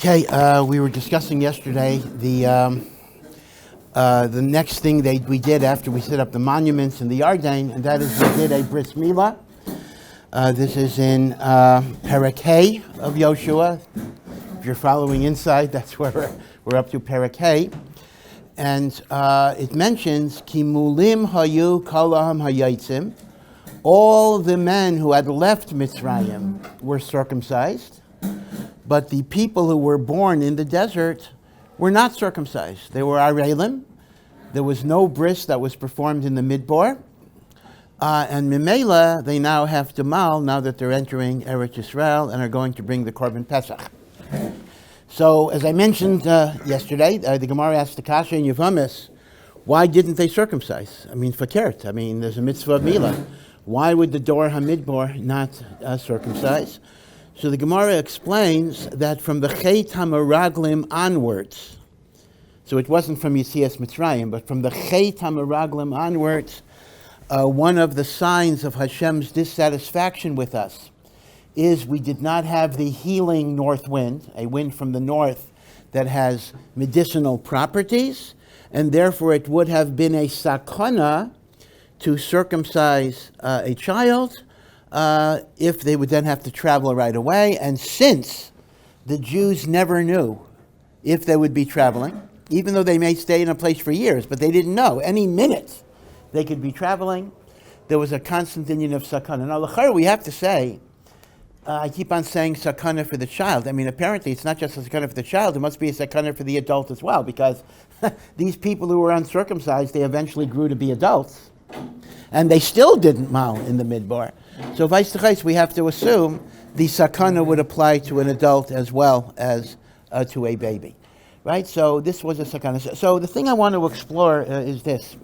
Okay, we were discussing yesterday the next thing we did after we set up the monuments in the Yarden, and that is we did a bris milah. This is in Perek Hey of Yoshua. If you're following inside, that's where we're up to, Perek Hey. And it mentions, Ki mulim hayu kolaham hayatzim. All the men who had left Mitzrayim were circumcised, but the people who were born in the desert were not circumcised. They were arelim. There was no bris that was performed in the midbar. And Mimela, they now have to mal, now that they're entering Eretz Yisrael and are going to bring the Korban Pesach. So, as I mentioned yesterday, the Gemara asked the Kasha in Yevamis, why didn't they circumcise? I mean, fakert. I mean, there's a mitzvah of milah. Why would the Dor HaMidbar not circumcise? So the Gemara explains that from the Chet HaMeraglim onwards, so it wasn't from Yetzias Mitzrayim, but from the Chet HaMeraglim onwards, one of the signs of Hashem's dissatisfaction with us is we did not have the healing north wind, a wind from the north that has medicinal properties, and therefore it would have been a sakana to circumcise a child if they would then have to travel right away. And since the Jews never knew if they would be traveling, even though they may stay in a place for years, but they didn't know, any minute they could be traveling, there was a constant union of sakana. Now, l'chara, we have to say, I keep on saying sakana for the child. I mean, apparently it's not just a sakana for the child, it must be a sakana for the adult as well, because these people who were uncircumcised, they eventually grew to be adults, and they still didn't mal in the midbar. So, vice we have to assume the sakana would apply to an adult as well as to a baby, right? So this was a sakana. So the thing I want to explore is this.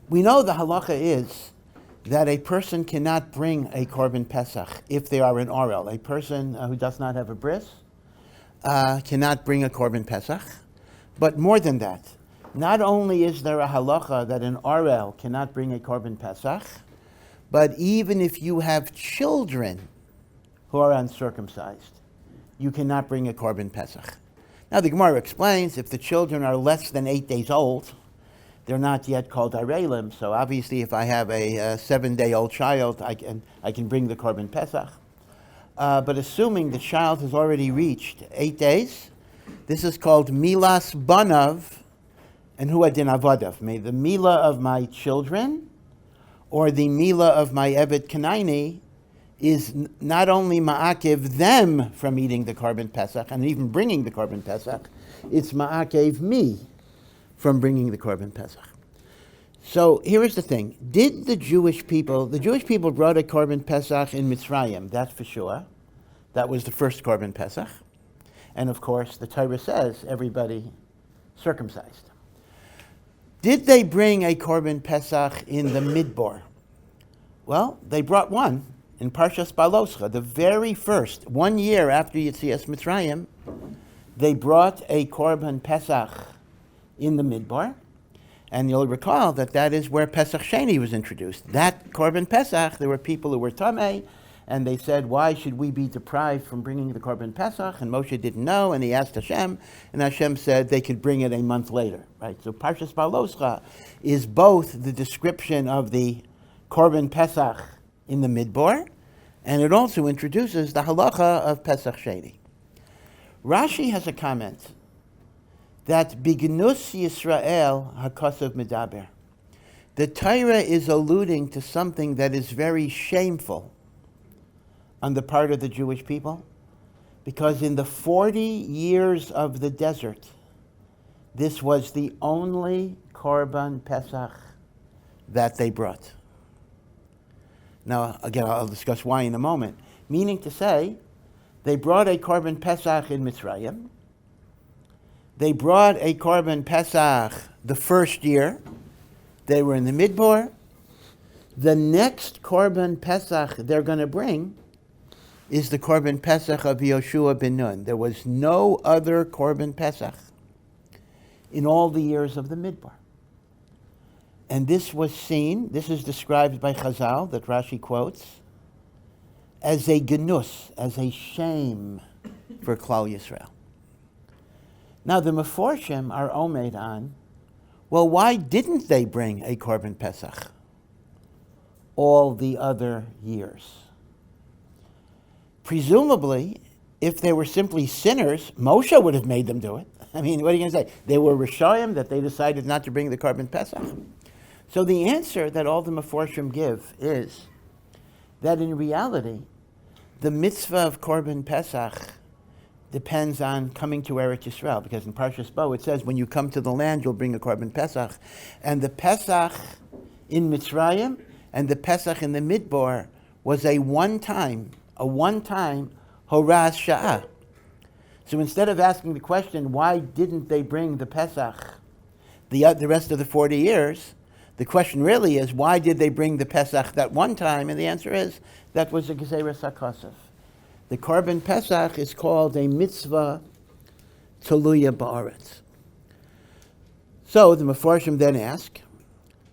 We know the halacha is that a person cannot bring a Korban Pesach if they are an orel. A person who does not have a bris cannot bring a Korban Pesach. But more than that, not only is there a halacha that an orel cannot bring a Korban Pesach, but even if you have children who are uncircumcised, you cannot bring a Korban Pesach. Now the Gemara explains if the children are less than 8 days old, they're not yet called arelim. So obviously, if I have a 7-day-old child, I can bring the Korban Pesach. But assuming the child has already reached 8 days, this is called milas banav, and hu adin avadav. May the milah of my children, or the milah of my evet kanaini, is not only ma'akev them from eating the Korban Pesach and even bringing the Korban Pesach, it's ma'akev me from bringing the Korban Pesach. So here is the thing. Did the Jewish people brought a Korban Pesach in Mitzrayim, that's for sure. That was the first Korban Pesach. And of course, the Torah says everybody circumcised. Did they bring a Korban Pesach in the Midbar? Well, they brought one in Parshas Baloscha, the very first, 1 year after Yetzias Mitzrayim, they brought a Korban Pesach in the Midbar, and you'll recall that is where Pesach Sheni was introduced. That Korban Pesach, there were people who were Tameh, and they said, why should we be deprived from bringing the Korban Pesach? And Moshe didn't know, and he asked Hashem, and Hashem said they could bring it a month later. Right? So Parshas Baloscha is both the description of the Korban Pesach in the Midbar, and it also introduces the halacha of Pesach Sheni. Rashi has a comment that Bignus Yisrael HaKosav Medaber. The Torah is alluding to something that is very shameful on the part of the Jewish people, because in the 40 years of the desert, this was the only Korban Pesach that they brought. Now, again, I'll discuss why in a moment. Meaning to say, they brought a Korban Pesach in Mitzrayim. They brought a Korban Pesach the first year. They were in the Midbar. The next Korban Pesach they're going to bring is the Korban Pesach of Yoshua ben Nun. There was no other Korban Pesach in all the years of the Midbar. And this was seen, this is described by Chazal, that Rashi quotes, as a genus, as a shame for Klal Yisrael. Now the Meforshim are omed on, well, why didn't they bring a Korban Pesach all the other years? Presumably, if they were simply sinners, Moshe would have made them do it. I mean, what are you going to say? They were Rishayim that they decided not to bring the Korban Pesach? So the answer that all the Meforshim give is that in reality, the mitzvah of Korban Pesach depends on coming to Eretz Yisrael, because in Parshas Bo it says, when you come to the land, you'll bring a Korban Pesach. And the Pesach in Mitzrayim and the Pesach in the Midbar was a one-time Horas Sha'ah. So instead of asking the question, why didn't they bring the Pesach the rest of the 40 years, the question really is, why did they bring the Pesach that one time? And the answer is, that was a Gezeres HaKosov. The Korban Pesach is called a mitzvah Toluya Ba'aretz. So the Meforshim then ask,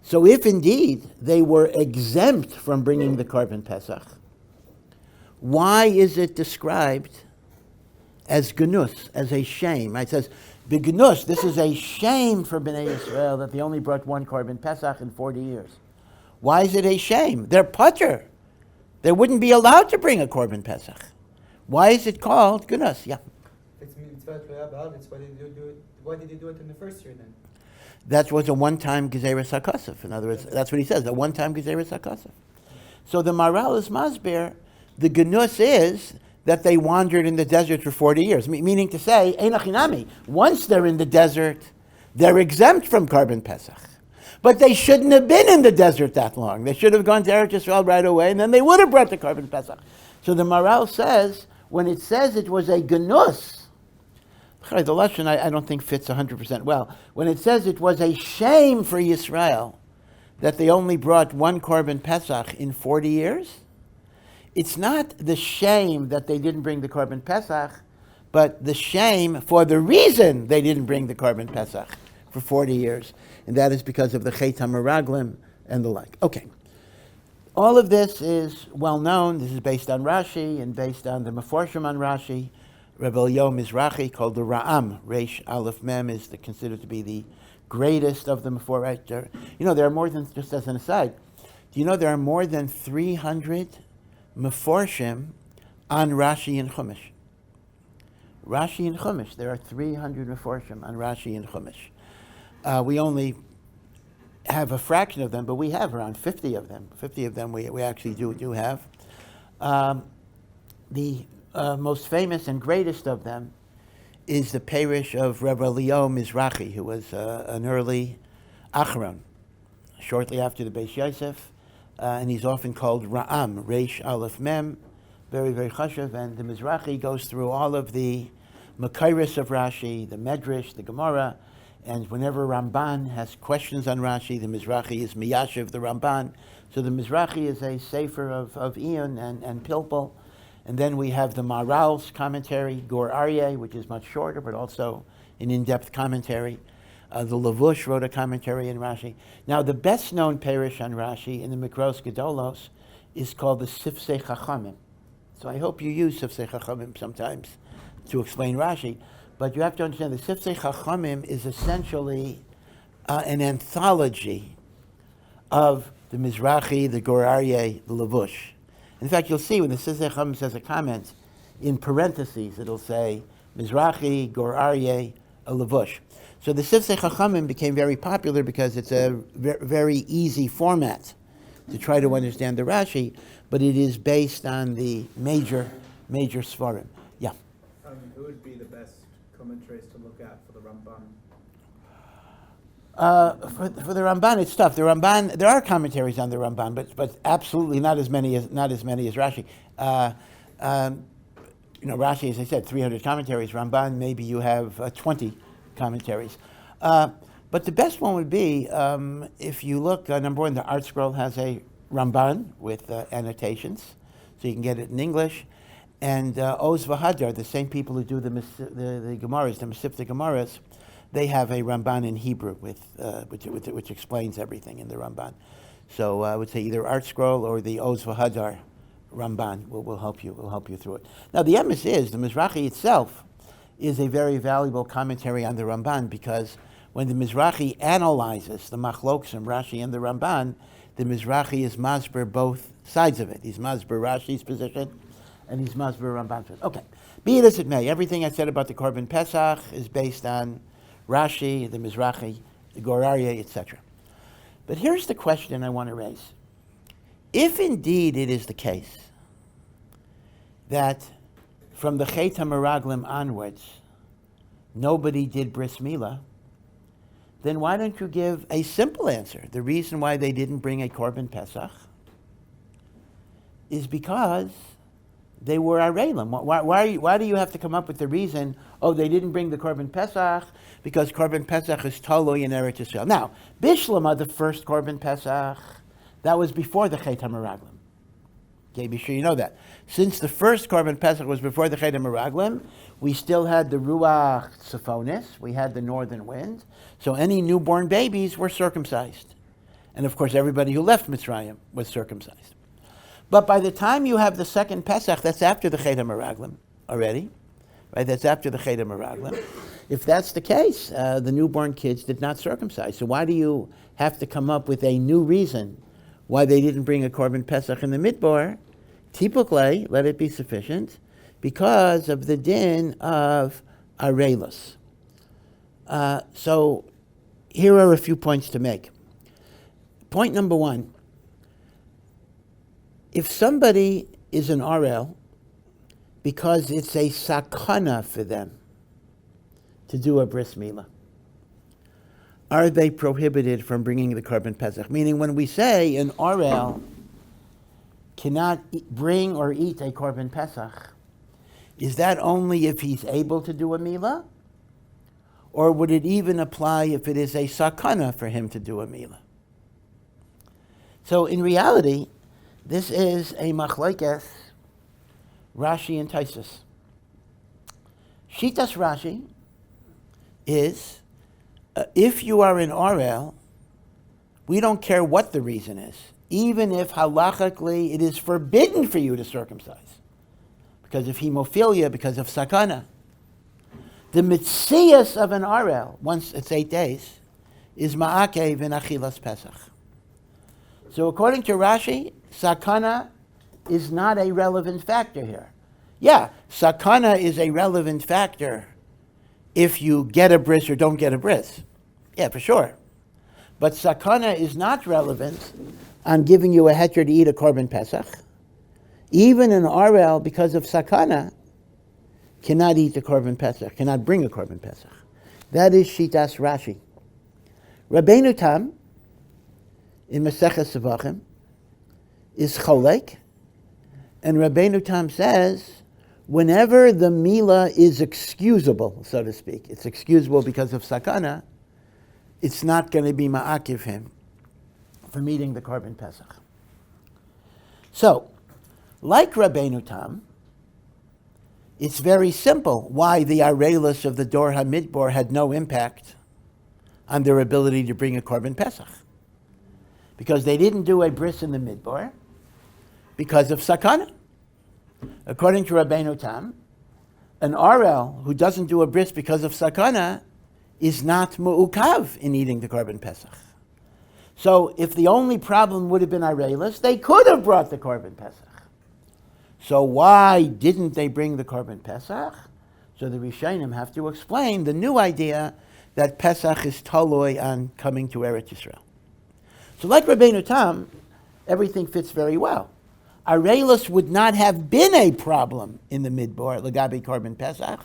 so if indeed they were exempt from bringing the Korban Pesach, why is it described as genus, as a shame? It says, B'genus, this is a shame for Bnei Yisrael that they only brought one Korban Pesach in 40 years. Why is it a shame? They're putter. They wouldn't be allowed to bring a Korban Pesach. Why is it called genus? Yeah. It's mitzvah Ba'aretz. Why did they do it in the first year then? That was a one-time Gezeres HaKosov. In other words, that's what he says, a one-time Gezeres HaKosov. So the Maral is masber, the genus is that they wandered in the desert for 40 years. Meaning to say, Ein Achinami, once they're in the desert, they're exempt from Korban Pesach. But they shouldn't have been in the desert that long. They should have gone to Eretz Yisrael right away, and then they would have brought the Korban Pesach. So the Maral says, when it says it was a genus, the Lashon I don't think fits 100% well. When it says it was a shame for Yisrael that they only brought one Korban Pesach in 40 years, it's not the shame that they didn't bring the Korban Pesach, but the shame for the reason they didn't bring the Korban Pesach for 40 years. And that is because of the Chet HaMeraglim and the like. Okay. All of this is well known. This is based on Rashi and based on the Meforshim on Rashi. Rebbe Eliyahu Mizrahi, called the Ra'am, Reish Aleph Mem, is considered to be the greatest of the Meforshim. You know, there are more than, just as an aside, do you know there are more than 300 Meforshim on Rashi and Chumash? Rashi and Chumash, there are 300 Meforshim on Rashi and Chumash. We only have a fraction of them, but we have around 50 of them. 50 of them we actually do have. The most famous and greatest of them is the parish of Rebbe Eliyahu Mizrahi, who was an early Achron, shortly after the Beis Yosef, and he's often called Ra'am, Reish Aleph Mem, very, very chashuv, and the Mizrahi goes through all of the Makairis of Rashi, the Medrash, the Gemara, and whenever Ramban has questions on Rashi, the Mizrahi is Miyashiv, the Ramban. So the Mizrahi is a sefer of Iyun and Pilpul. And then we have the Maral's commentary, Gur Aryeh, which is much shorter, but also an in-depth commentary. The Lavush wrote a commentary in Rashi. Now, the best-known parish on Rashi in the Mikros Gedolos is called the Sifsei Chachamim. So I hope you use Sifsei Chachamim sometimes to explain Rashi. But you have to understand the Sifsei Chachamim is essentially an anthology of the Mizrahi, the Gur Aryeh, the Lavush. In fact, you'll see when the Sifsei Chachamim says a comment, in parentheses, it'll say Mizrahi, Gur Aryeh, a Lavush. So the Sifsei Chachamim became very popular because it's a very easy format to try to understand the Rashi, but it is based on the major Svarim. Yeah? Who would be the best commentaries to look at for the Ramban? For the Ramban, it's tough. The Ramban, there are commentaries on the Ramban, but absolutely not as many as Rashi. Rashi, as I said, 300 commentaries. Ramban, maybe you have 20 commentaries. But the best one would be if you look. Number one, the Art Scroll has a Ramban with annotations, so you can get it in English. And Oz V'Hadar, the same people who do the Gemaras, the Mesivta Gemaras, they have a Ramban in Hebrew which explains everything in the Ramban. So I would say either Art Scroll or the Oz V'Hadar Ramban will help you. Will help you through it. Now, the emes is the Mizrahi itself is a very valuable commentary on the Ramban, because when the Mizrahi analyzes the Machloks and Rashi and the Ramban, the Mizrahi is masber both sides of it. He's masber Rashi's position, and he's masber Ramban's position. Okay, be it as it may, everything I said about the Korban Pesach is based on Rashi, the Mizrahi, the Goraria, etc. But here's the question I want to raise. If indeed it is the case that from the Chet HaMeraglim onwards, nobody did bris milah, then why don't you give a simple answer? The reason why they didn't bring a Korban Pesach is because they were Arelim. Why do you have to come up with the reason, oh, they didn't bring the Korban Pesach because Korban Pesach is Toloi in Eretz Yisrael? Now, Bishlama, the first Korban Pesach, that was before the Chet HaMeraglim. Okay, be sure you know that. Since the first Korban Pesach was before the Chet HaMeraglim, we still had the Ruach Tzifonis, we had the northern wind, so any newborn babies were circumcised. And of course, everybody who left Mitzrayim was circumcised. But by the time you have the second Pesach, that's after the Chet HaMeraglim already, right? That's after the Chet HaMeraglim. If that's the case, the newborn kids did not circumcise. So why do you have to come up with a new reason why they didn't bring a Korban Pesach in the Midbar? Typically, let it be sufficient, because of the din of Arelos. So here are a few points to make. Point number one, if somebody is an RL because it's a sakana for them to do a bris milah, are they prohibited from bringing the Korban Pesach? Meaning when we say an RL cannot bring or eat a Korban Pesach, is that only if he's able to do a milah? Or would it even apply if it is a sakana for him to do a milah? So in reality, this is a machlekes Rashi and Taisus. Shitas Rashi is, if you are an RL, we don't care what the reason is, even if halachically it is forbidden for you to circumcise, because of hemophilia, because of sakana. The mitzias of an RL, once it's 8 days, is ma'akev in achilas Pesach. So according to Rashi, sakana is not a relevant factor here. Yeah, sakana is a relevant factor if you get a bris or don't get a bris. Yeah, for sure. But sakana is not relevant on giving you a heter to eat a Korban Pesach. Even an RL, because of sakana, cannot eat the Korban Pesach, cannot bring a Korban Pesach. That is Shitas Rashi. Rabbeinu Tam, in Maseches Sevachim, is cholek, and Rabbeinu Tam says, whenever the milah is excusable, so to speak, it's excusable because of sakana, it's not going to be ma'akiv him from eating the Korban Pesach. So, like Rabbeinu Tam, it's very simple why the Arelis of the Dor HaMidbar had no impact on their ability to bring a Korban Pesach. Because they didn't do a bris in the Midbar because of sakana. According to Rabbeinu Tam, an RL who doesn't do a bris because of sakana is not mu'ukav in eating the Korban Pesach. So if the only problem would have been Arelis, they could have brought the Korban Pesach. So why didn't they bring the Korban Pesach? So the Rishonim have to explain the new idea that Pesach is taloi on coming to Eretz Yisrael. So like Rabbeinu Tam, everything fits very well. Arelis would not have been a problem in the Midbar, Lagabi Korban Pesach.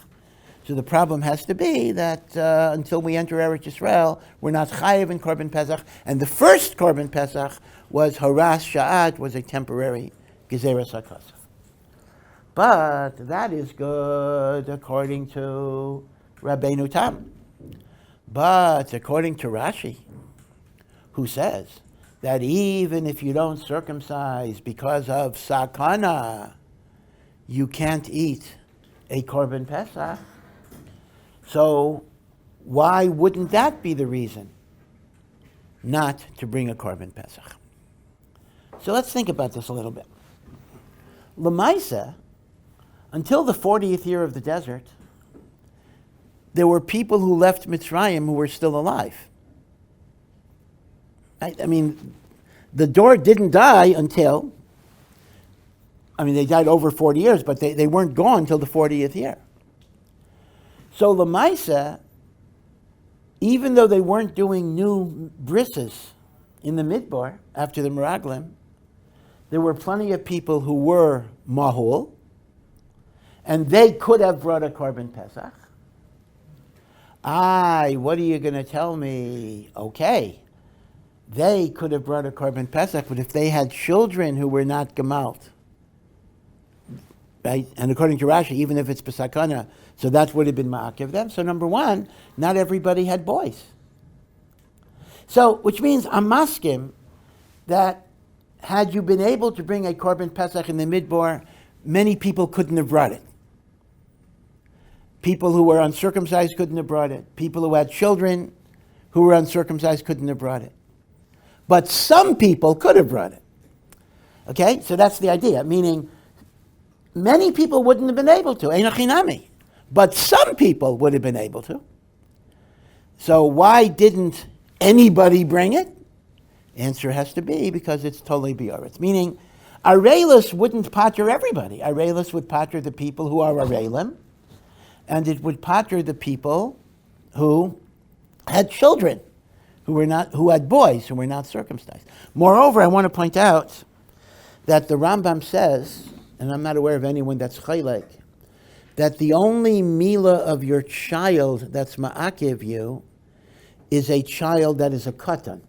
So the problem has to be that until we enter Eretz Yisrael, we're not chayiv in Korban Pesach. And the first Korban Pesach was Haras Sha'at, was a temporary Gezeres HaKasaf. But that is good according to Rabbeinu Tam. But according to Rashi, who says that even if you don't circumcise because of sakana, you can't eat a Korban Pesach. So why wouldn't that be the reason not to bring a Korban Pesach? So let's think about this a little bit. Lamaisa, until the 40th year of the desert, there were people who left Mitzrayim who were still alive. Right? I mean, the door didn't die until, they died over 40 years, but they weren't gone until the 40th year. So Lamaisa, even though they weren't doing new brisses in the Midbar after the Meraglim, there were plenty of people who were Mahul, and they could have brought a Korban Pesach. What are you going to tell me? Okay, they could have brought a Korban Pesach, but if they had children who were not Gemalt, right? And according to Rashi, even if it's Pesachana, so that would have been Ma'akiv them. So number one, not everybody had boys. So, which means I'm maskim that had you been able to bring a Korban Pesach in the Midbar, many people couldn't have brought it. People who were uncircumcised couldn't have brought it. People who had children who were uncircumcised couldn't have brought it. But some people could have brought it. Okay? So that's the idea, meaning many people wouldn't have been able to. Ein achinami. But some people would have been able to. So why didn't anybody bring it? Answer has to be because it's totally bioretz. Meaning, Arelis wouldn't pater everybody. Arelis would pater the people who are Arelim, and it would pater the people who had children, who had boys who were not circumcised. Moreover, I want to point out that the Rambam says, and I'm not aware of anyone that's chaylek, that the only milah of your child that's ma'akiv you is a child that is a katan.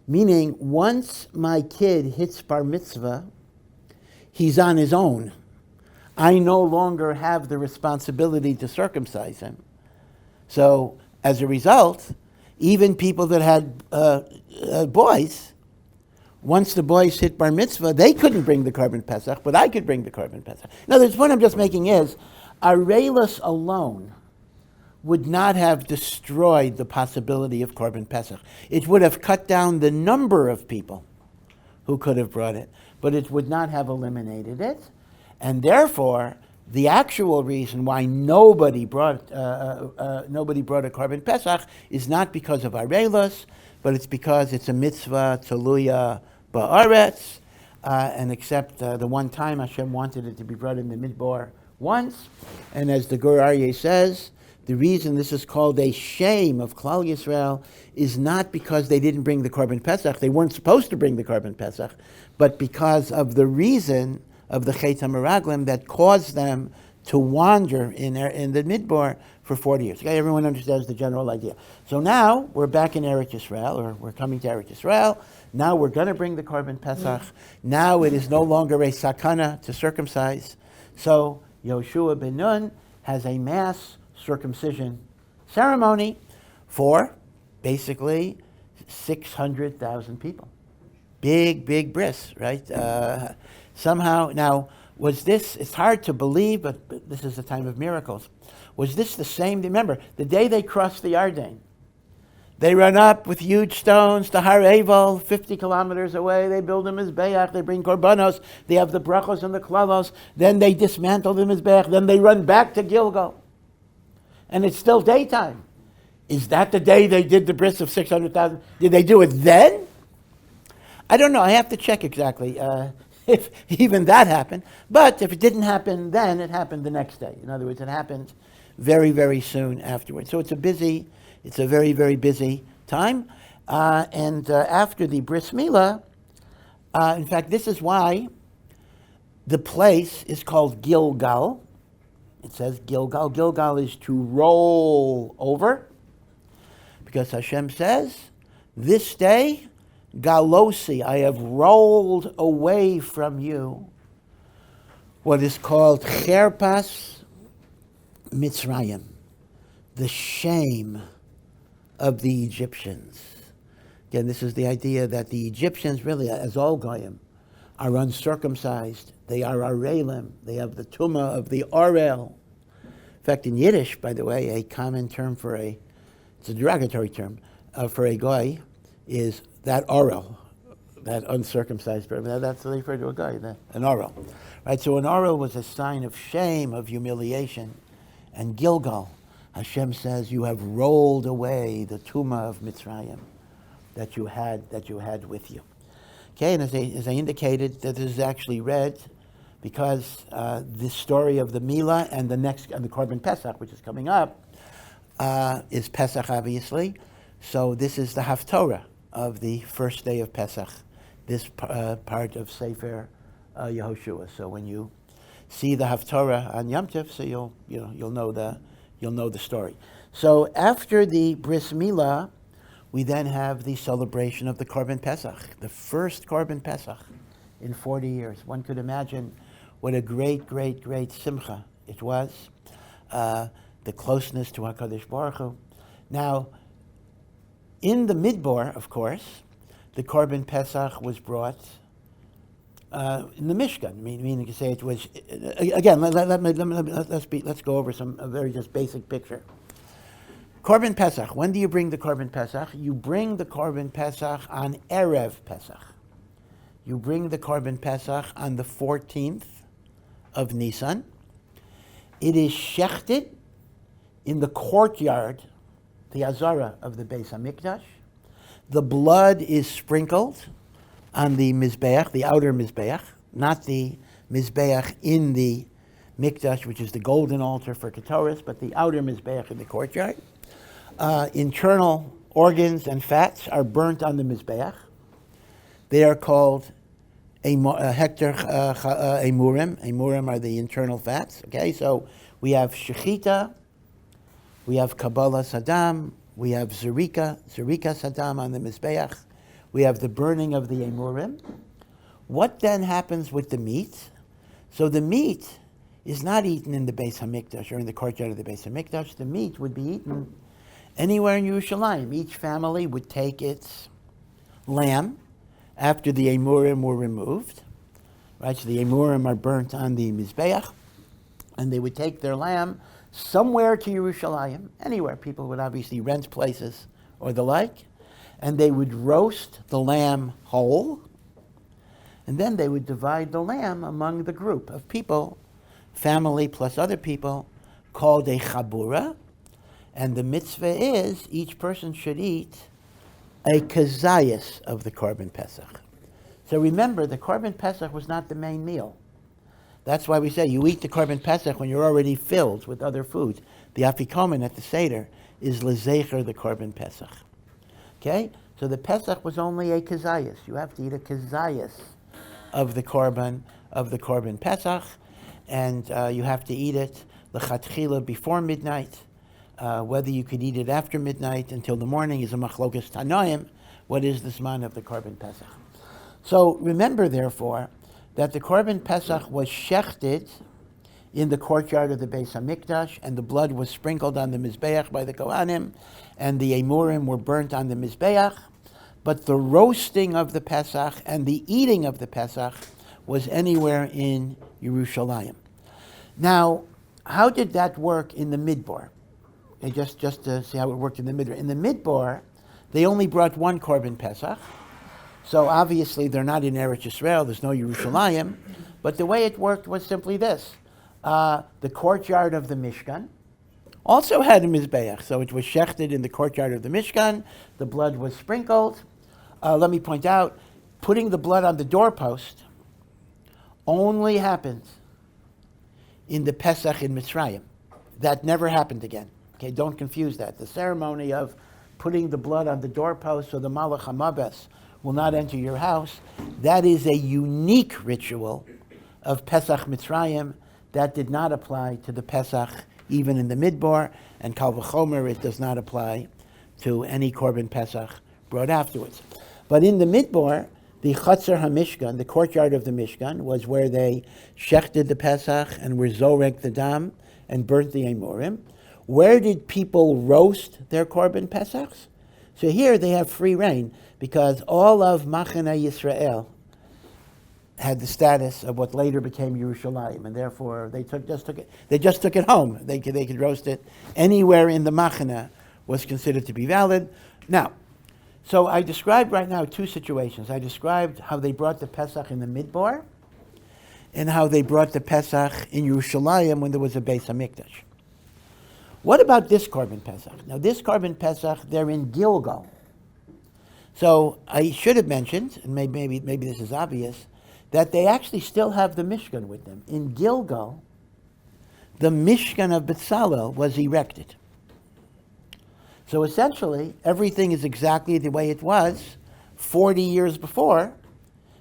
Meaning, once my kid hits bar mitzvah, he's on his own. I no longer have the responsibility to circumcise him. So, as a result, even people that had boys, once the boys hit bar mitzvah, they couldn't bring the Korban Pesach, but I could bring the Korban Pesach. Now, the point I'm just making is, Arelis alone would not have destroyed the possibility of Korban Pesach. It would have cut down the number of people who could have brought it, but it would not have eliminated it. And therefore, the actual reason why nobody brought a Korban Pesach is not because of Arelis, but it's because it's a mitzvah toluya ba'aretz, and except the one time Hashem wanted it to be brought in the Midbar once, and as the Gur Aryeh says, the reason this is called a shame of Klal Yisrael is not because they didn't bring the Korban Pesach, they weren't supposed to bring the Korban Pesach, but because of the reason of the Chet HaMeraglim that caused them to wander in the Midbar for 40 years. Okay, everyone understands the general idea. So now we're back in Eretz Yisrael, or we're coming to Eretz Yisrael. Now we're going to bring the Korban Pesach. Now it is no longer a sakana to circumcise. So Yoshua ben Nun has a mass circumcision ceremony for basically 600,000 people. Big bris, right? Somehow, now, was this, it's hard to believe, but this is a time of miracles. Was this the same? Remember, the day they crossed the Ardennes, they run up with huge stones to Har Eval, 50 kilometers away. They build a mizbeach. They bring korbanos. They have the brachos and the klalos. Then they dismantle the mizbeach. Then they run back to Gilgal. And it's still daytime. Is that the day they did the bris of 600,000? Did they do it then? I don't know. I have to check exactly if even that happened. But if it didn't happen then, it happened the next day. In other words, it happened very, very soon afterwards. So it's a very, very busy time. And after the bris milah, in fact, this is why the place is called Gilgal. It says Gilgal. Gilgal is to roll over, because Hashem says, this day, Galosi, I have rolled away from you what is called Cherpas Mitzrayim, the shame of the Egyptians. Again, this is the idea that the Egyptians, really, as all Goyim, are uncircumcised. They are Arelim. They have the Tumah of the Orel. In fact, in Yiddish, by the way, a common term it's a derogatory term, for a Goy is that Orel. that uncircumcised person. That's what they refer to a guy, an oral. Right, so an oral was a sign of shame, of humiliation. And Gilgal, Hashem says, you have rolled away the tumah of Mitzrayim that you had with you. Okay, and as I indicated, that this is actually read because this story of the Milah and the Korban Pesach, which is coming up, is Pesach, obviously. So this is the Haftorah of the first day of Pesach, this part of Sefer Yehoshua. So when you see the Haftorah on Yom Tov, so you'll know the story. So after the Bris Milah, we then have the celebration of the Korban Pesach, the first Korban Pesach in 40 years. One could imagine what a great, great, great simcha it was, the closeness to HaKadosh Baruch Hu. Now, in the Midbar, of course, the Korban Pesach was brought in the Mishkan. Meaning you could say it was, again, let's go over a very just basic picture. Korban Pesach, when do you bring the Korban Pesach? You bring the Korban Pesach on Erev Pesach. You bring the Korban Pesach on the 14th of Nisan. It is shechted in the courtyard, the Azara of the Beis HaMikdash. The blood is sprinkled on the Mizbeach, the outer Mizbeach, not the Mizbeach in the Mikdash, which is the golden altar for Ketoris, but the outer Mizbeach in the courtyard. Internal organs and fats are burnt on the Mizbeach. They are called Hekter Emurim. Emurim are the internal fats. Okay, so we have Shechita, we have Kabbalah Saddam, we have Zerika Saddam on the Mizbeach. We have the burning of the Emurim. What then happens with the meat? So the meat is not eaten in the Beis HaMikdash or in the courtyard of the Beis HaMikdash. The meat would be eaten anywhere in Yerushalayim. Each family would take its lamb after the Emurim were removed. Right, so the Emurim are burnt on the Mizbeach, and they would take their lamb somewhere to Yerushalayim, anywhere. People would obviously rent places or the like, and they would roast the lamb whole, and then they would divide the lamb among the group of people, family plus other people, called a chabura. And the mitzvah is each person should eat a kazayas of the Korban Pesach. So remember, the Korban Pesach was not the main meal. That's why we say you eat the Korban Pesach when you're already filled with other food. The afikomen at the Seder is lezecher the Korban Pesach. Okay? So the Pesach was only a kazayas. You have to eat a kazayas of the Korban Pesach, and you have to eat it lechatchila before midnight. Whether you could eat it after midnight until the morning is a machlokas tanoim. What is the zman of the Korban Pesach? So remember, therefore, that the Korban Pesach was shechted in the courtyard of the Beis HaMikdash, and the blood was sprinkled on the Mizbeach by the Kohanim, and the Emurim were burnt on the Mizbeach. But the roasting of the Pesach and the eating of the Pesach was anywhere in Yerushalayim. Now, how did that work in the Midbar? Just to see how it worked in the Midbar. In the Midbar, they only brought one Korban Pesach. So obviously they're not in Eretz Yisrael, there's no Yerushalayim. But the way it worked was simply this. The courtyard of the Mishkan also had a Mizbeach. So it was shechted in the courtyard of the Mishkan. The blood was sprinkled. Let me point out, putting the blood on the doorpost only happened in the Pesach in Mitzrayim. That never happened again. Okay, don't confuse that. The ceremony of putting the blood on the doorpost so the Malach HaMabes will not enter your house, that is a unique ritual of Pesach Mitzrayim that did not apply to the Pesach even in the Midbar, and Kal V'chomer, it does not apply to any Korban Pesach brought afterwards. But in the Midbar, the Chatzar HaMishkan, the courtyard of the Mishkan, was where they shechted the Pesach and were zorek the dam and burnt the Emurim. Where did people roast their Korban Pesachs? So here they have free reign, because all of Machane Yisrael had the status of what later became Yerushalayim, and therefore they just took it home. They could roast it anywhere in the Machane was considered to be valid. Now, So I described right now two situations. I described how they brought the Pesach in the Midbar and how they brought the Pesach in Yerushalayim when there was a Beis HaMikdash. What about this Korban Pesach? Now this Korban Pesach, they're in Gilgal. So I should have mentioned, and maybe this is obvious, that they actually still have the Mishkan with them. In Gilgal, the Mishkan of Bezalel was erected. So essentially, everything is exactly the way it was 40 years before,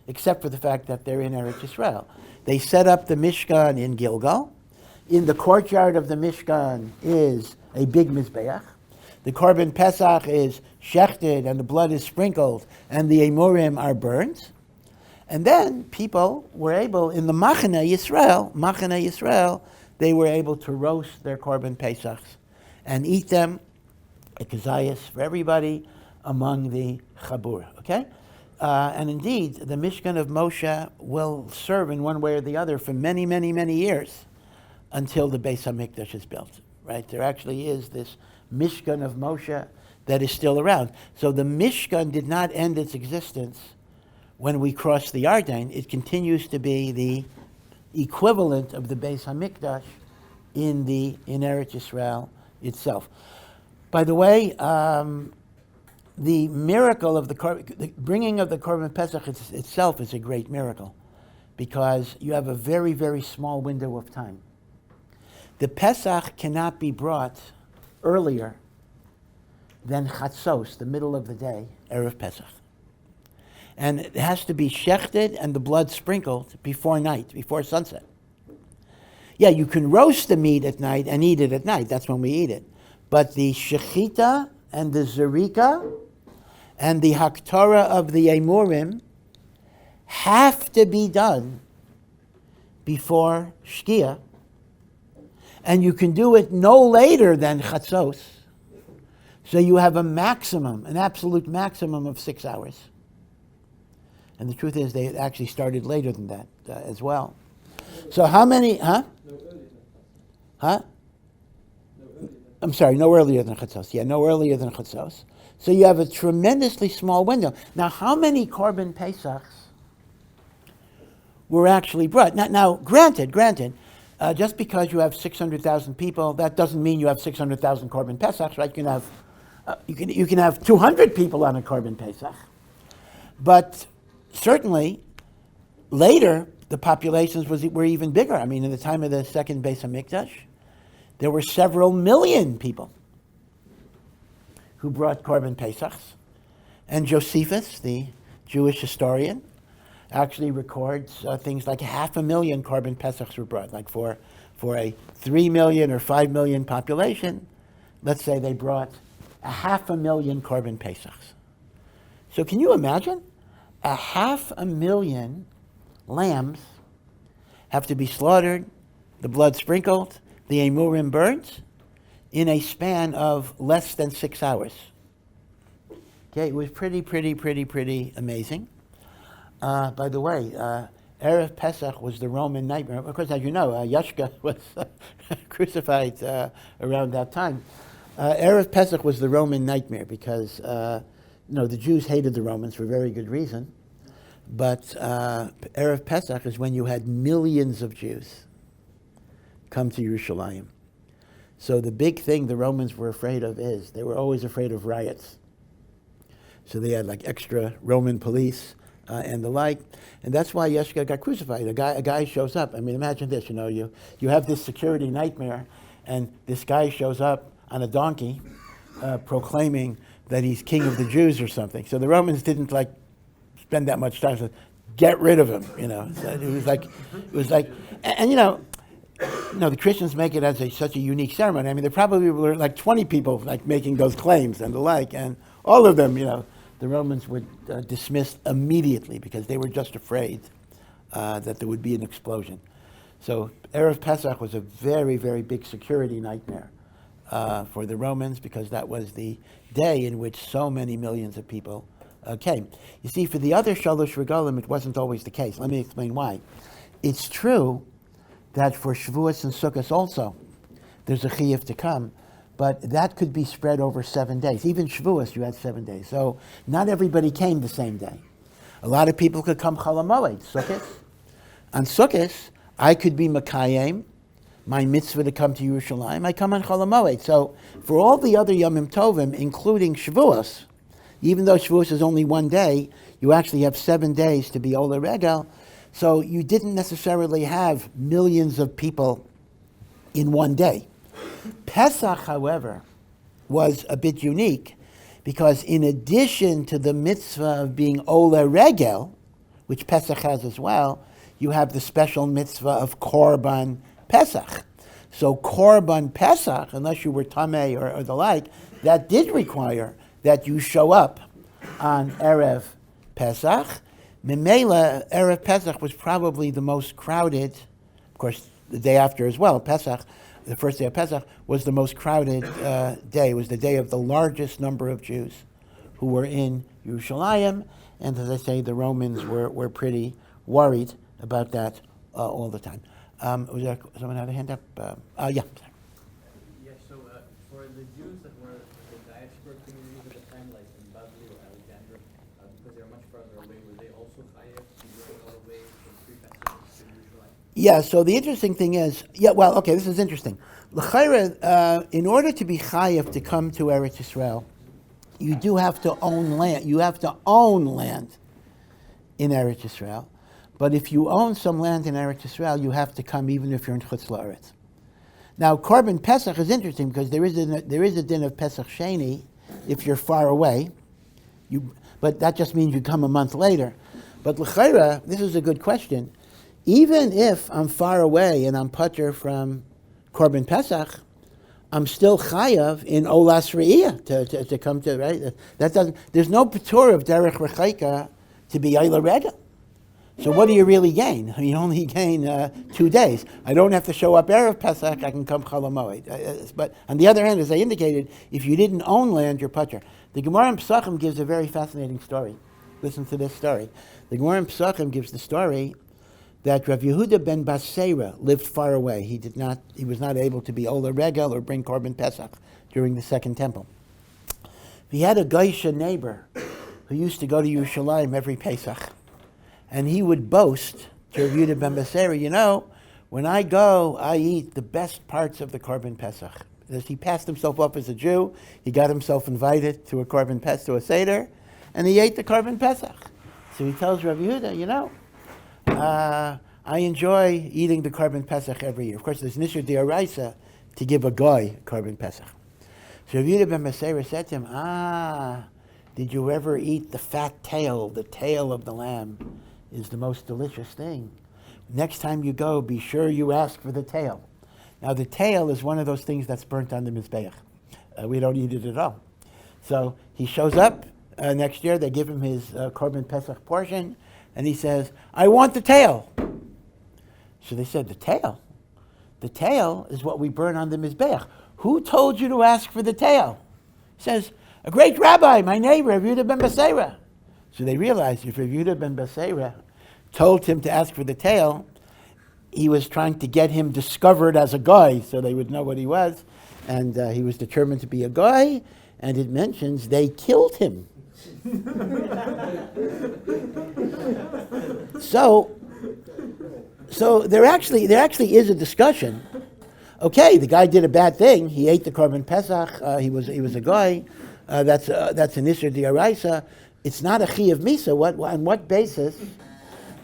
except for the fact that they're in Eretz Yisrael. They set up the Mishkan in Gilgal. In the courtyard of the Mishkan is a big Mizbeach. The Korban Pesach is shechted and the blood is sprinkled and the Emurim are burned. And then people were able, in the Machane Yisrael, they were able to roast their Korban Pesachs and eat them, a kazayas for everybody among the Chabur, okay? And indeed, the Mishkan of Moshe will serve in one way or the other for many, many, many years until the Beis HaMikdash is built, right? There actually is this Mishkan of Moshe that is still around. So the Mishkan did not end its existence when we crossed the Yarden. It continues to be the equivalent of the Beis HaMikdash in Eretz Yisrael itself. By the way, the miracle of the bringing of the Korban Pesach itself is a great miracle because you have a very, very small window of time. The Pesach cannot be brought earlier than Chatzos, the middle of the day, Erev Pesach. And it has to be shechted and the blood sprinkled before night, before sunset. Yeah, you can roast the meat at night and eat it at night. That's when we eat it. But the shechita and the zerika and the haktorah of the emurim have to be done before shkia. And you can do it no later than chatzos. So you have a maximum, an absolute maximum of 6 hours. And the truth is they actually started later than that as well. So how many, I'm sorry, no earlier than chatzos. Yeah, no earlier than chatzos. So you have a tremendously small window. Now, how many Korban Pesachs were actually brought? Now, granted, just because you have 600,000 people, that doesn't mean you have 600,000 Korban Pesachs, right? You can have 200 people on a Korban Pesach. But certainly, later, the populations were even bigger. I mean, in the time of the second Beis HaMikdash, there were several million people who brought Korban Pesachs. And Josephus, the Jewish historian, actually records things like 500,000 Korban Pesachs were brought. Like for a 3 million or 5 million population, let's say they brought 500,000 Korban Pesachs. So can you imagine? 500,000 lambs have to be slaughtered, the blood sprinkled, the emurim burnt, in a span of less than 6 hours. Okay, it was pretty amazing. By the way, Erev Pesach was the Roman nightmare. Of course, as you know, Yashka was crucified around that time. Erev Pesach was the Roman nightmare because the Jews hated the Romans for very good reason. But Erev Pesach is when you had millions of Jews come to Yerushalayim. So the big thing the Romans were afraid of is they were always afraid of riots. So they had like extra Roman police and the like. And that's why Yeshua got crucified. A guy shows up. I mean, imagine this, you have this security nightmare and this guy shows up on a donkey proclaiming that he's king of the Jews or something. So the Romans didn't spend that much time. So get rid of him, So it was like, and the Christians make it as such a unique ceremony. I mean, there probably were 20 people making those claims and the like, and all of them, the Romans would dismiss immediately because they were just afraid that there would be an explosion. So Erev Pesach was a very, very big security nightmare for the Romans because that was the day in which so many millions of people came. You see, for the other Shalosh Regalim, it wasn't always the case. Let me explain why. It's true that for Shavuos and Sukkot also, there's a chiyuv to come, but that could be spread over 7 days. Even Shavuos, you had 7 days. So not everybody came the same day. A lot of people could come Chol HaMoed, Sukkot. On Sukkot, I could be Makayim, my mitzvah to come to Yerushalayim. I come on Chol HaMoed. So for all the other Yomim Tovim, including Shavuos, even though Shavuos is only 1 day, you actually have 7 days to be Ola Regel. So you didn't necessarily have millions of people in 1 day. Pesach, however, was a bit unique because in addition to the mitzvah of being Ola Regel, which Pesach has as well, you have the special mitzvah of Korban Pesach. So Korban Pesach, unless you were Tameh or the like, that did require that you show up on Erev Pesach. Memela, Erev Pesach was probably the most crowded, of course the day after as well, Pesach, the first day of Pesach, was the most crowded day. It was the day of the largest number of Jews who were in Yerushalayim, and as I say, the Romans were pretty worried about that all the time. Was there someone had a hand up? Yeah. Yes, so for the Jews that were the diaspora communities at the time, like in Babylon or Alexandria, because they were much further away, were they also chayav to go all the way from pre-Pesach to Jerusalem? Yeah, so the interesting thing is, okay, this is interesting. L'chayra, in order to be chayav to come to Eretz Yisrael, you do have to own land. You have to own land in Eretz Yisrael. But if you own some land in Eretz Yisrael, you have to come even if you're in Chutz La'aretz. Now, Korban Pesach is interesting because there is a din of Pesach Sheni if you're far away. But that just means you come a month later. But l'chayra, this is a good question. Even if I'm far away and I'm patur from Korban Pesach, I'm still chayav in Olas Re'iyah to come to, right? That doesn't. There's no patur of Derech Rechaika to be Ayla Rega. So what do you really gain? You only gain 2 days. I don't have to show up Erev Pesach, I can come Chol HaMoed. But on the other hand, as I indicated, if you didn't own land, you're patur. The Gemara in Pesachim gives a very fascinating story. Listen to this story. The Gemara in Pesachim gives the story that Rav Yehuda ben Basera lived far away. He was not able to be Ola Regel or bring Korban Pesach during the Second Temple. He had a Geisha neighbor who used to go to Yerushalayim every Pesach. And he would boast to Rav Yehuda ben Basera, when I go, I eat the best parts of the Korban Pesach. As he passed himself off as a Jew, he got himself invited to a Korban Pesach, to a Seder, and he ate the Korban Pesach. So he tells Rav Yehuda, I enjoy eating the Korban Pesach every year. Of course, there's Nisher D'Oraisa to give a goy Korban Pesach. So Rav Yehuda ben Basera said to him, did you ever eat the fat tail? The tail of the lamb is the most delicious thing. Next time you go, be sure you ask for the tail. Now, the tail is one of those things that's burnt on the Mizbeach. We don't eat it at all. So he shows up next year. They give him his Korban Pesach portion, and he says, I want the tail. So they said, the tail? The tail is what we burn on the Mizbeach. Who told you to ask for the tail? He says, a great rabbi, my neighbor, Rav Yehuda ben Basera. So they realized if Rav Yehuda ben Basera told him to ask for the tail, he was trying to get him discovered as a guy so they would know what he was. And he was determined to be a guy, and it mentions they killed him. So there actually is a discussion. Okay, the guy did a bad thing. He ate the Korban Pesach. He was a guy. That's an Isser D'Oraisa. It's not a Chi of Misa. On what basis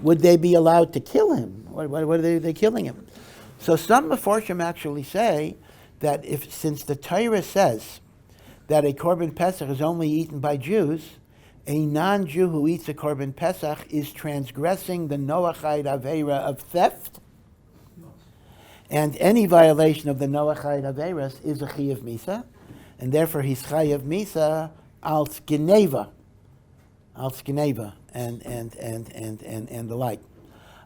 would they be allowed to kill him? What are they killing him? So some Meforshim actually say that since the Torah says that a Korban Pesach is only eaten by Jews, a non-Jew who eats a Korban Pesach is transgressing the Noachide Aveira of theft, and any violation of the Noachide Aveiras is a Chi of Misa, and therefore he's Chi of Misa als Geneva, and the like.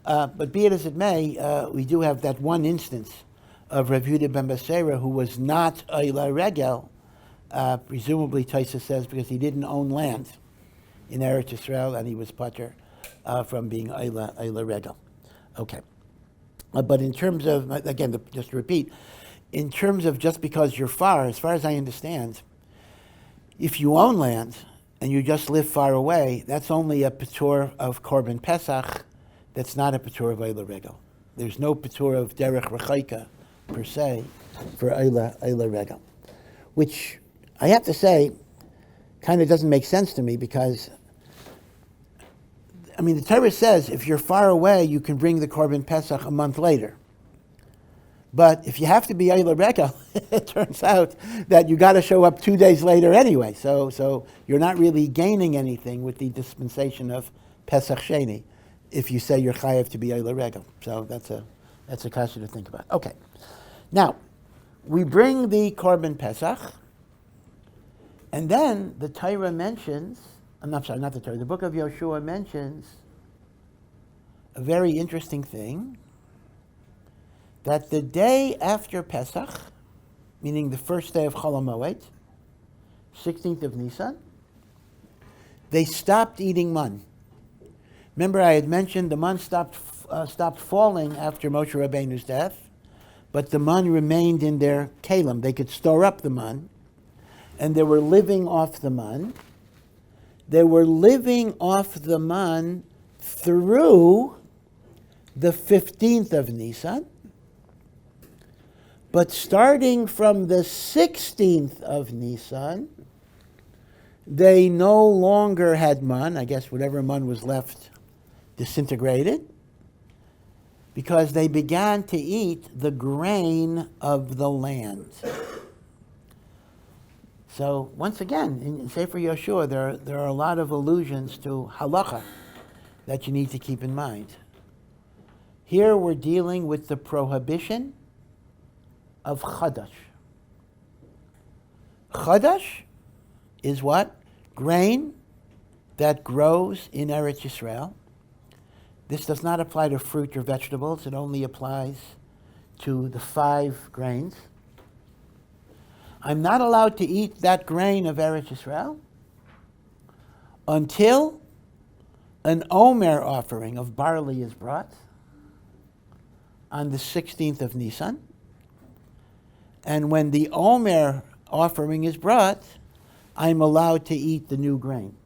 But be it as it may, we do have that one instance of Rav Yehuda ben Basera who was not Ayla Regel, presumably Taisa says because he didn't own land in Eretz Yisrael and he was patur from being Ayla Regel. Okay. But in terms of, again, just to repeat, in terms of just because you're far as I understand, if you own land and you just live far away, that's only a patur of Korban Pesach. That's not a patur of Eila Regel. There's no patur of Derech Rechaika per se for Eila Regel, which I have to say kind of doesn't make sense to me because, I mean, the Torah says if you're far away, you can bring the Korban Pesach a month later. But if you have to be Eila Regel, it turns out that you got to show up 2 days later anyway. So you're not really gaining anything with the dispensation of Pesach Sheni if you say you're chayav to be Eila Regel. So that's a kasha to think about. Okay. Now, we bring the Korban Pesach, and then the Torah mentions, I'm sorry, not the Torah, the book of Yoshua mentions a very interesting thing, that the day after Pesach, meaning the first day of Chol HaMoed, 16th of Nisan, they stopped eating man. Remember, I had mentioned the man stopped falling after Moshe Rabbeinu's death, but the man remained in their kalim. They could store up the man, and they were living off the man. They were living off the man through the 15th of Nisan, but starting from the 16th of Nisan, they no longer had man. I guess whatever man was left disintegrated, because they began to eat the grain of the land. So once again, in Sefer Yoshua, there are a lot of allusions to halacha that you need to keep in mind. Here we're dealing with the prohibition of chadash. Chadash is what? Grain that grows in Eretz Yisrael. This does not apply to fruit or vegetables. It only applies to the 5 grains. I'm not allowed to eat that grain of Eretz Yisrael until an omer offering of barley is brought on the 16th of Nisan. And when the omer offering is brought, I'm allowed to eat the new grain.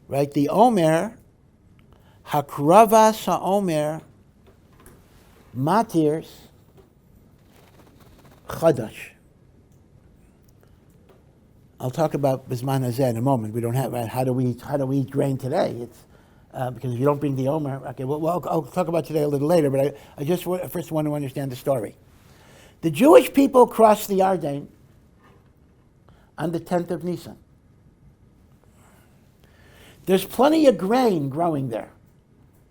Right? The omer, hakravas ha'omer, matirs, chadash. I'll talk about bisman hazeh in a moment. We don't have how do we eat grain today? It's because if you don't bring the omer, okay. Well, I'll talk about today a little later. But I just first want to understand the story. The Jewish people crossed the Yarden on the 10th of Nisan. There's plenty of grain growing there.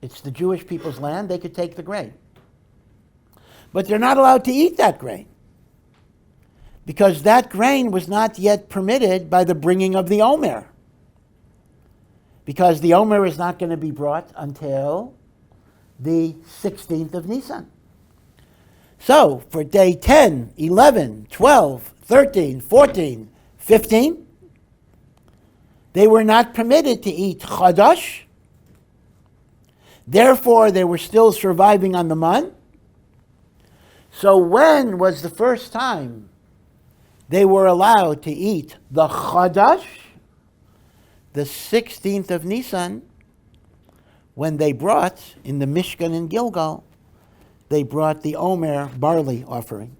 It's the Jewish people's land. They could take the grain. But they're not allowed to eat that grain, because that grain was not yet permitted by the bringing of the omer. Because the omer is not going to be brought until the 16th of Nisan. So, for day 10, 11, 12, 13, 14, 15, they were not permitted to eat chadash. Therefore, they were still surviving on the man. So when was the first time they were allowed to eat the chadash? The 16th of Nisan, when they brought, in the Mishkan in Gilgal, they brought the omer barley offering,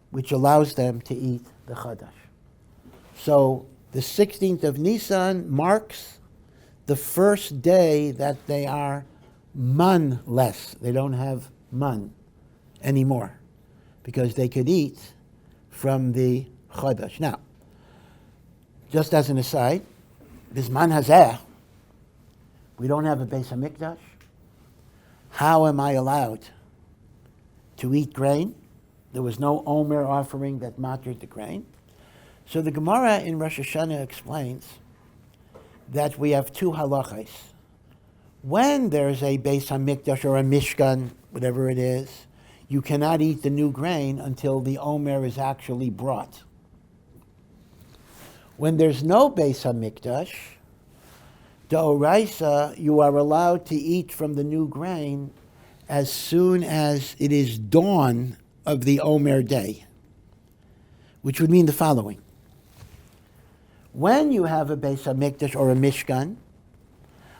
which allows them to eat the chadash. So the 16th of Nisan marks the first day that they are man-less. They don't have man anymore, because they could eat from the chadash. Now, just as an aside, bisman hazeh, we don't have a Beis HaMikdash. How am I allowed to eat grain? There was no omer offering that mattered the grain. So the Gemara in Rosh Hashanah explains that we have 2 halachas. When there's a Beis HaMikdash or a Mishkan, whatever it is, you cannot eat the new grain until the omer is actually brought. When there's no Beis HaMikdash, D'oraisa, you are allowed to eat from the new grain as soon as it is dawn of the omer day, which would mean the following. When you have a Beis HaMikdash or a Mishkan,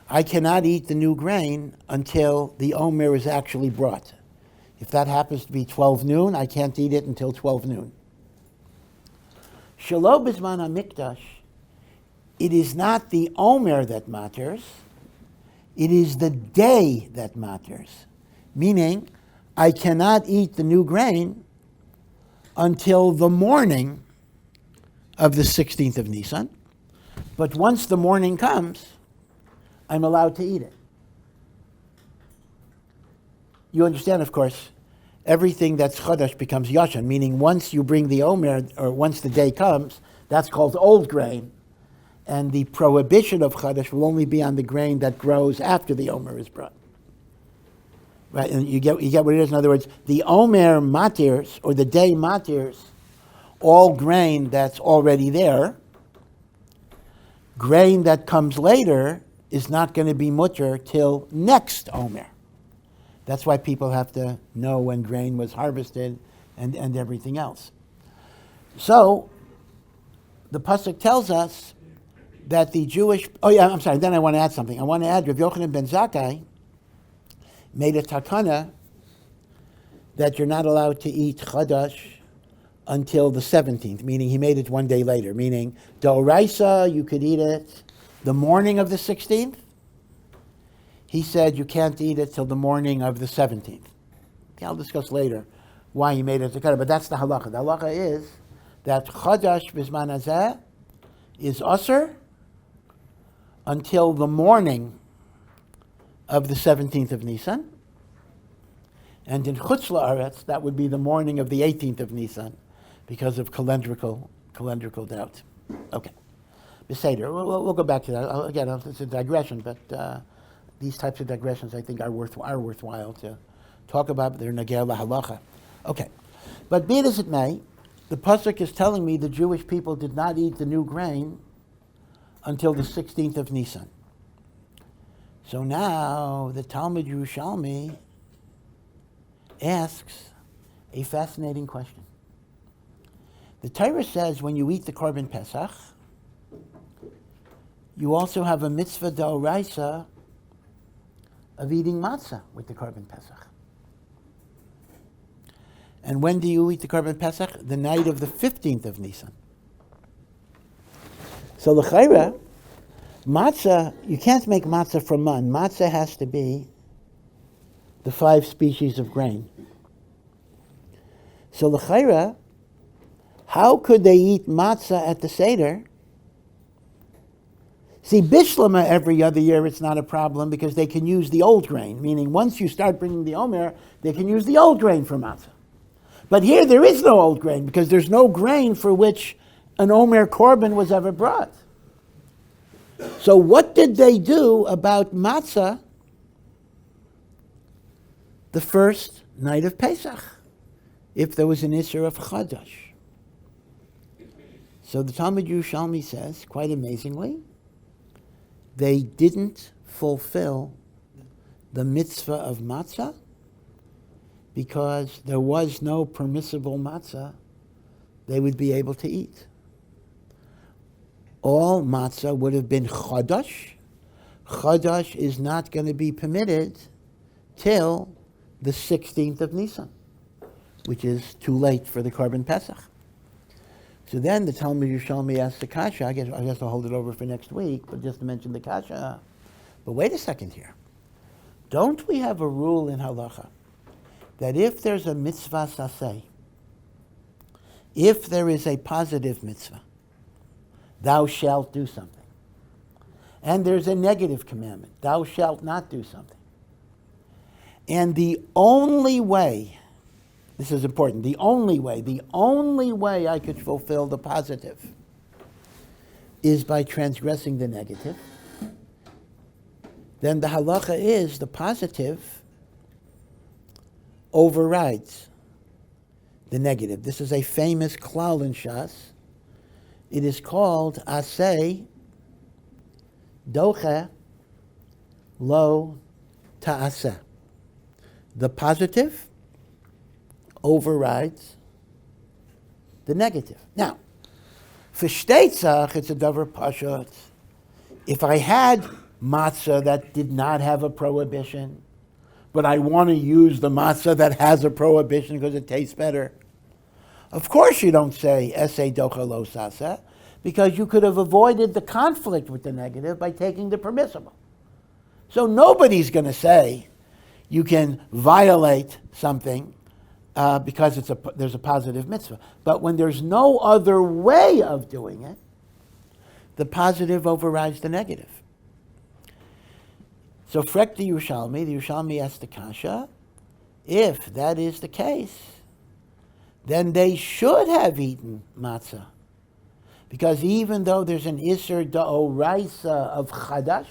I cannot eat the new grain until the omer is actually brought. If that happens to be 12 noon, I can't eat it until 12 noon. Shelo b'zman HaMikdash, it is not the omer that matters, it is the day that matters. Meaning, I cannot eat the new grain until the morning of the 16th of Nisan. But once the morning comes, I'm allowed to eat it. You understand, of course, everything that's Chodesh becomes Yashan, meaning once you bring the Omer, or once the day comes, that's called old grain. And the prohibition of Chodesh will only be on the grain that grows after the Omer is brought. Right, and you get what it is. In other words, the Omer matirs, or the day matirs, all grain that's already there. Grain that comes later is not going to be mutter till next Omer. That's why people have to know when grain was harvested and everything else. So, the Pasuk tells us that the Jewish... then I want to add something. I want to add Rav Yochanan ben Zakkai made a takana that you're not allowed to eat chadash until the 17th, meaning he made it one day later, meaning d'oraisa, you could eat it the morning of the 16th. He said you can't eat it till the morning of the 17th. Okay, I'll discuss later why he made it a takana, but that's the halacha. The halacha is that chadash b'zman hazeh is usher until the morning of the 17th of Nisan. And in Chutz La'aretz, that would be the morning of the 18th of Nisan because of calendrical doubt. Okay. Beseder, we'll go back to that. Again, it's a digression, but these types of digressions I think are worthwhile to talk about. They're Nagel LaHalacha. Okay. But be it as it may, the Pasuk is telling me the Jewish people did not eat the new grain until the 16th of Nisan. So now the Talmud Yerushalmi asks a fascinating question. The Torah says when you eat the Korban Pesach, you also have a mitzvah d'oraisa of eating matzah with the Korban Pesach. And when do you eat the Korban Pesach? The night of the 15th of Nisan. So l'chayra, matzah, you can't make matzah from man. Matzah has to be the 5 species of grain. So l'chayra, how could they eat matzah at the Seder? See, Bishlama every other year it's not a problem because they can use the old grain, meaning once you start bringing the omer, they can use the old grain for matzah. But here there is no old grain because there's no grain for which an omer korban was ever brought. So what did they do about matzah the first night of Pesach, if there was an Isser of Chadash? So the Talmud Yerushalmi says, quite amazingly, they didn't fulfill the mitzvah of matzah because there was no permissible matzah they would be able to eat. All matzah would have been chadash. Chadash is not going to be permitted till the 16th of Nisan, which is too late for the Korban Pesach. So then the Talmud Yerushalmi asks the kasha, I guess I'll hold it over for next week, but just to mention the kasha, but wait a second here. Don't we have a rule in halacha that if there's a mitzvah saseh, if there is a positive mitzvah, thou shalt do something, and there's a negative commandment, thou shalt not do something, and the only way, this is important, the only way I could fulfill the positive is by transgressing the negative, then the halacha is the positive overrides the negative. This is a famous klal in Shas. It is called aseh doche lo ta'aseh. the positive overrides the negative. Now, for Shteitzach, it's a davar pashut. If I had matzah that did not have a prohibition, but I want to use the matzah that has a prohibition because it tastes better, of course you don't say esei docha lo sasa, because you could have avoided the conflict with the negative by taking the permissible. So nobody's going to say you can violate something because there's a positive mitzvah. But when there's no other way of doing it, the positive overrides the negative. So frek the Yerushalmi asked the kasha, if that is the case, then they should have eaten matzah. Because even though there's an Isser Da'oraisa of Chadash,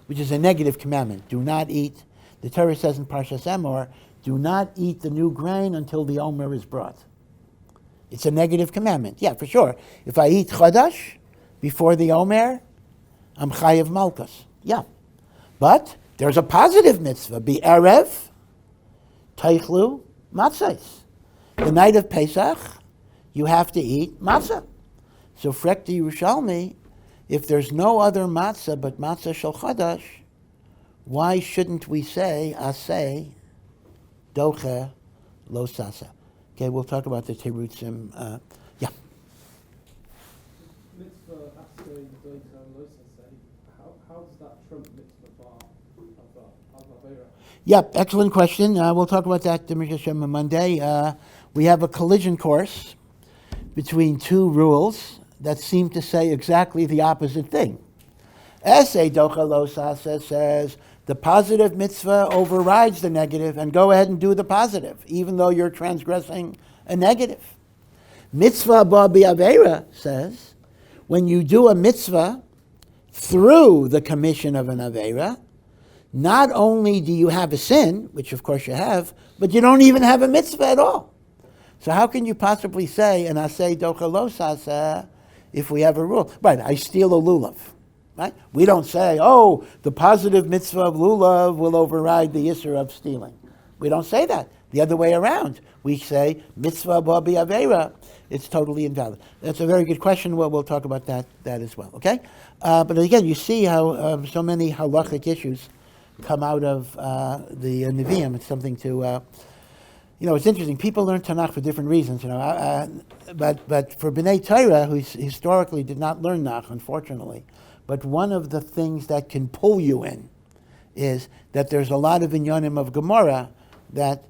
which is a negative commandment, do not eat, the Torah says in Parshas Emor, do not eat the new grain until the omer is brought. It's a negative commandment. Yeah, for sure. If I eat Chadash before the omer, I'm chayav malchus. Yeah. But there's a positive mitzvah, be erev, teichlu, matzahs. The night of Pesach, you have to eat matzah. So frek the Yerushalmi, if there's no other matzah but matzah shel chadash, why shouldn't we say aseh doche lo sasa? Okay, we'll talk about the terutzim. Yeah. Mitzvah aseh doche lo sasa. How does that trump mitzvah of avera? Yep, excellent question. We'll talk about that on Monday. We have a collision course between two rules that seem to say exactly the opposite thing. Esei docha lo sasa says the positive mitzvah overrides the negative, and go ahead and do the positive, even though you're transgressing a negative. Mitzvah ba bi'avera says when you do a mitzvah through the commission of an avera, not only do you have a sin, which of course you have, but you don't even have a mitzvah at all. So how can you possibly say an aseh docha lo sasa if we have a rule? Right, I steal a lulav. Right? We don't say, oh, the positive mitzvah of lulav will override the issur of stealing. We don't say that. The other way around. We say, mitzvah ba bi'avera, it's totally invalid. That's a very good question. Well, we'll talk about that as well, okay? But again, you see how so many halachic issues come out of the Nevi'im. It's something to... it's interesting. People learn Tanakh for different reasons, but for B'nai Torah, who historically did not learn Nach, unfortunately, but one of the things that can pull you in is that there's a lot of inyanim of Gemara that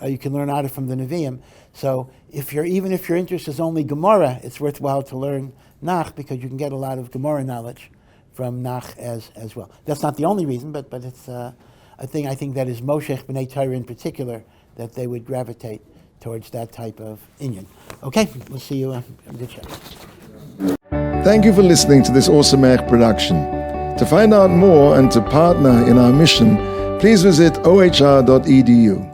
you can learn out of from the Nevi'im. So even if your interest is only Gemara, it's worthwhile to learn Nach because you can get a lot of Gemara knowledge from Nach as well. That's not the only reason, but it's a thing I think that is Moshech B'nai Torah in particular, that they would gravitate towards that type of inyan. Okay, we'll see you in good show. Thank you for listening to this omer production. To find out more and to partner in our mission, please visit ohr.edu.